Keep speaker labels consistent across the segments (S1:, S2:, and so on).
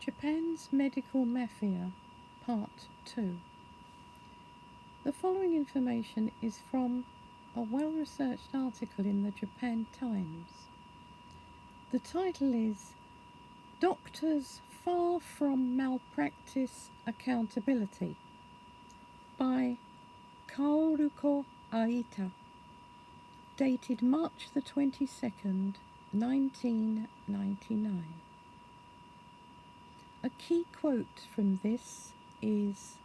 S1: Japan's Medical Mafia, Part 2. The following information is from a well-researched article in the Japan Times. The title is Doctors Far from Malpractice Accountability by Kaoruko Aita, dated March the 22nd, 1999. A key quote from this is,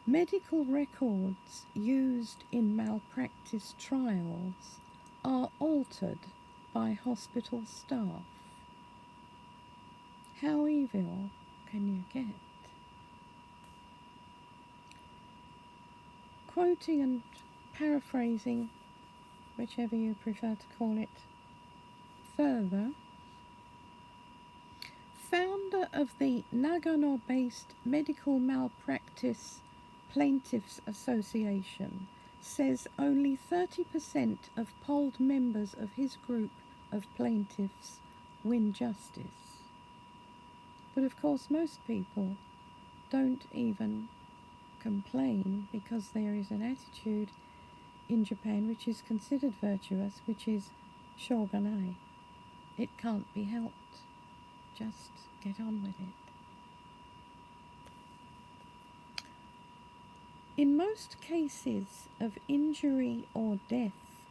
S1: "Medical records used in malpractice trials are altered by hospital staff." How evil can you get? Quoting and paraphrasing, whichever you prefer to call it, further, founder of the Nagano-based Medical Malpractice Plaintiffs Association says only 30% of polled members of his group of plaintiffs win justice. But of course most people don't even complain because there is an attitude in Japan which is considered virtuous, which is shogunai. It can't be helped. Just get on with it. In most cases of injury or death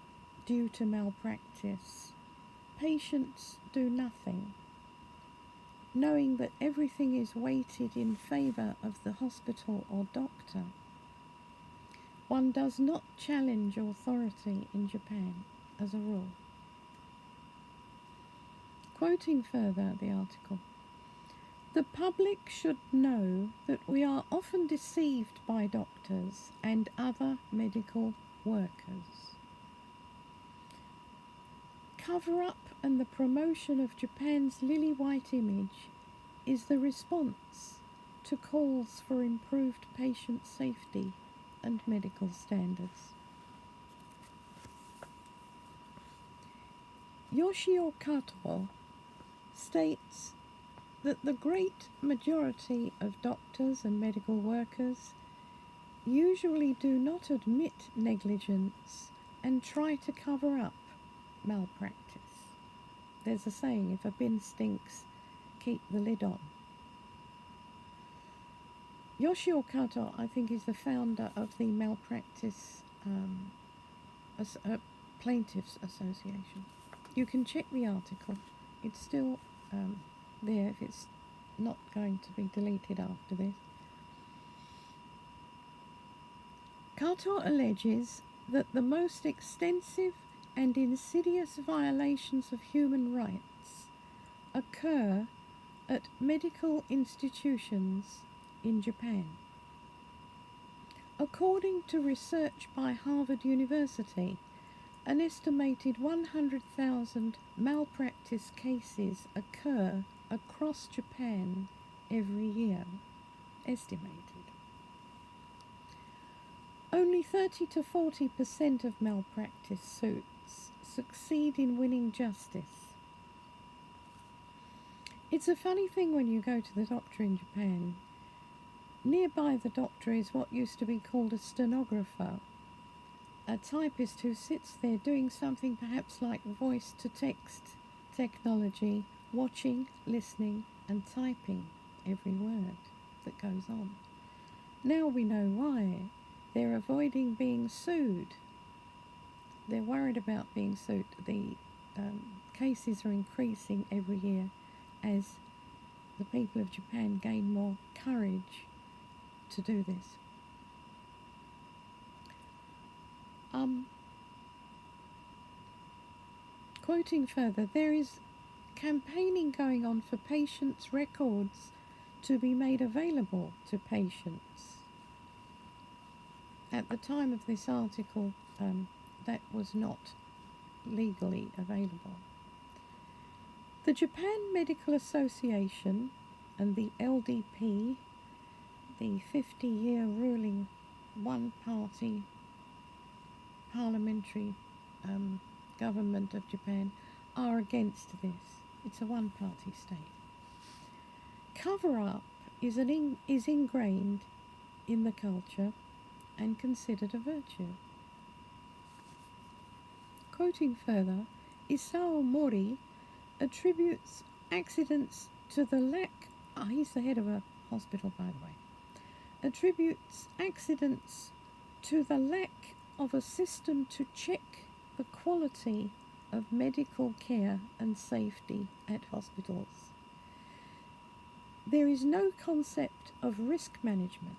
S1: due to malpractice, patients do nothing, knowing that everything is weighted in favour of the hospital or doctor. One does not challenge authority in Japan as a rule. Quoting further the article, "The public should know that we are often deceived by doctors and other medical workers. Cover-up and the promotion of Japan's lily-white image is the response to calls for improved patient safety and medical standards." Yoshio Kato states that the great majority of doctors and medical workers usually do not admit negligence and try to cover up malpractice. There's a saying, if a bin stinks, keep the lid on. Yoshio Kato, I think, is the founder of the Malpractice Plaintiffs Association. You can check the article. It's still there if it's not going to be deleted after this. Kato alleges that the most extensive and insidious violations of human rights occur at medical institutions in Japan. According to research by Harvard University, an estimated 100,000 malpractice cases occur across Japan every year, estimated. Only 30 to 40% of malpractice suits succeed in winning justice. It's a funny thing when you go to the doctor in Japan. Nearby the doctor is what used to be called a stenographer, a typist who sits there doing something perhaps like voice-to-text technology, watching, listening and typing every word that goes on. Now we know why. They're avoiding being sued. They're worried about being sued. The cases are increasing every year as the people of Japan gain more courage to do this. Quoting further, there is campaigning going on for patients' records to be made available to patients. At the time of this article, that was not legally available. The Japan Medical Association and the LDP, the 50-year ruling one-party parliamentary government of Japan, are against this. It's a one-party state. Cover-up is ingrained in the culture and considered a virtue. Quoting further, Isao Mori attributes accidents to the lack, he's the head of a hospital by the way, attributes accidents to the lack of a system to check the quality of medical care and safety at hospitals. There is no concept of risk management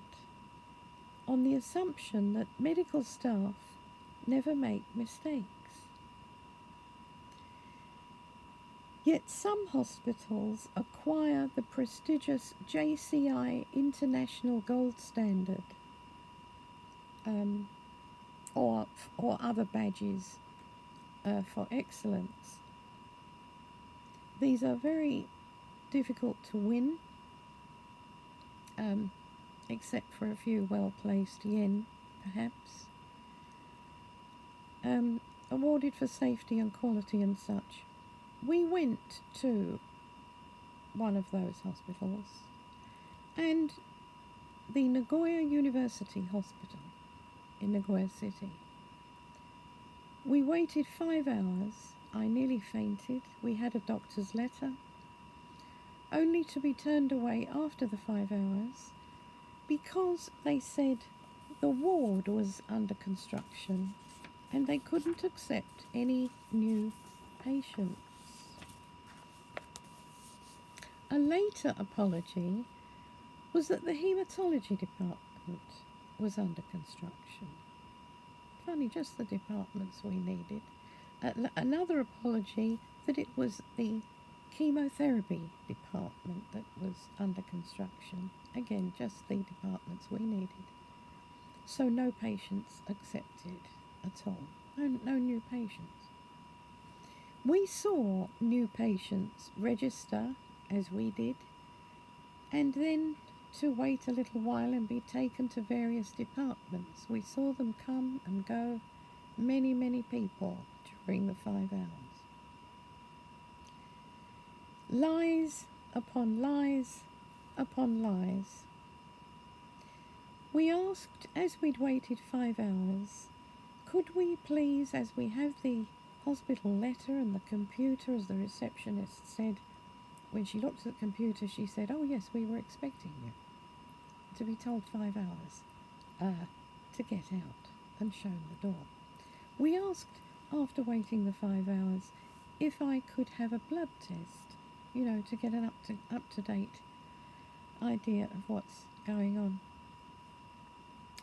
S1: on the assumption that medical staff never make mistakes. Yet some hospitals acquire the prestigious JCI International Gold Standard or other badges for excellence. These are very difficult to win, except for a few well-placed yen, perhaps. Awarded for safety and quality and such. We went to one of those hospitals, and the Nagoya University Hospital in Nagoya City. We waited 5 hours. I nearly fainted. We had a doctor's letter, only to be turned away after the 5 hours because they said the ward was under construction and they couldn't accept any new patients. A later apology was that the haematology department was under construction. Funny, just the departments we needed. Another apology that it was the chemotherapy department that was under construction. Again, just the departments we needed. So no patients accepted at all. No new patients. We saw new patients register, as we did, and then to wait a little while and be taken to various departments. We saw them come and go, many, many people during the 5 hours. Lies upon lies upon lies. We asked, as we'd waited 5 hours, could we please, as we have the hospital letter and the computer, as the receptionist said, when she looked at the computer, she said, "Oh yes, we were expecting you," to be told 5 hours to get out and shown the door. We asked, after waiting the 5 hours, if I could have a blood test, to get an up-to-date idea of what's going on.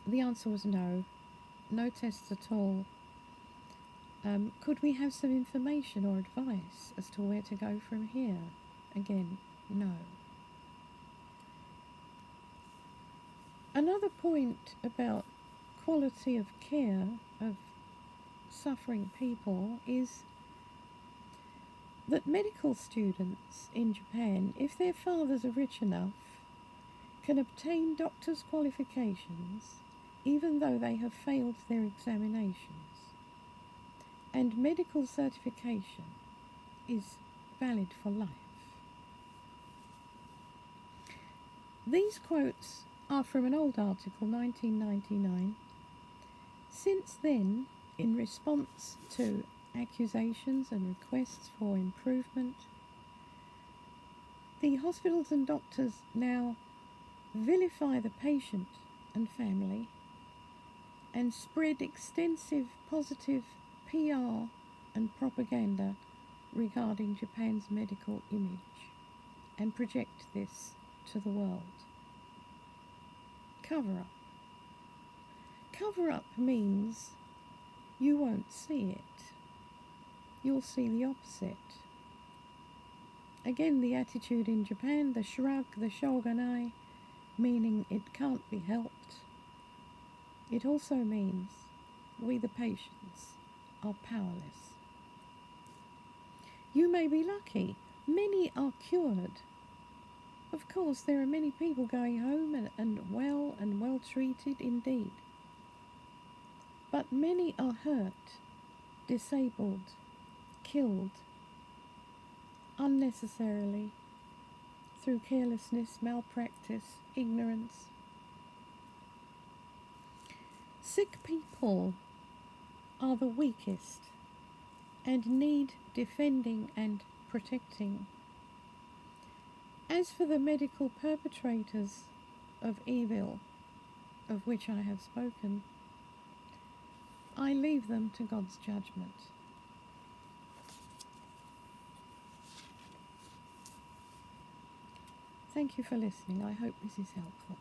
S1: The answer was no tests at all. Could we have some information or advice as to where to go from here? Again, no. Another point about quality of care of suffering people is that medical students in Japan, if their fathers are rich enough, can obtain doctor's qualifications even though they have failed their examinations. And medical certification is valid for life. These quotes are from an old article, 1999. Since then, in response to accusations and requests for improvement, the hospitals and doctors now vilify the patient and family and spread extensive positive PR and propaganda regarding Japan's medical image and project this to the world. Cover-up. Cover-up means you won't see it. You'll see the opposite. Again, the attitude in Japan, the shrug, the shogunai, meaning it can't be helped. It also means we the patients are powerless. You may be lucky. Many are cured. Of course, there are many people going home and well treated indeed. But many are hurt, disabled, killed, unnecessarily, through carelessness, malpractice, ignorance. Sick people are the weakest and need defending and protecting. As for the medical perpetrators of evil, of which I have spoken, I leave them to God's judgment. Thank you for listening. I hope this is helpful.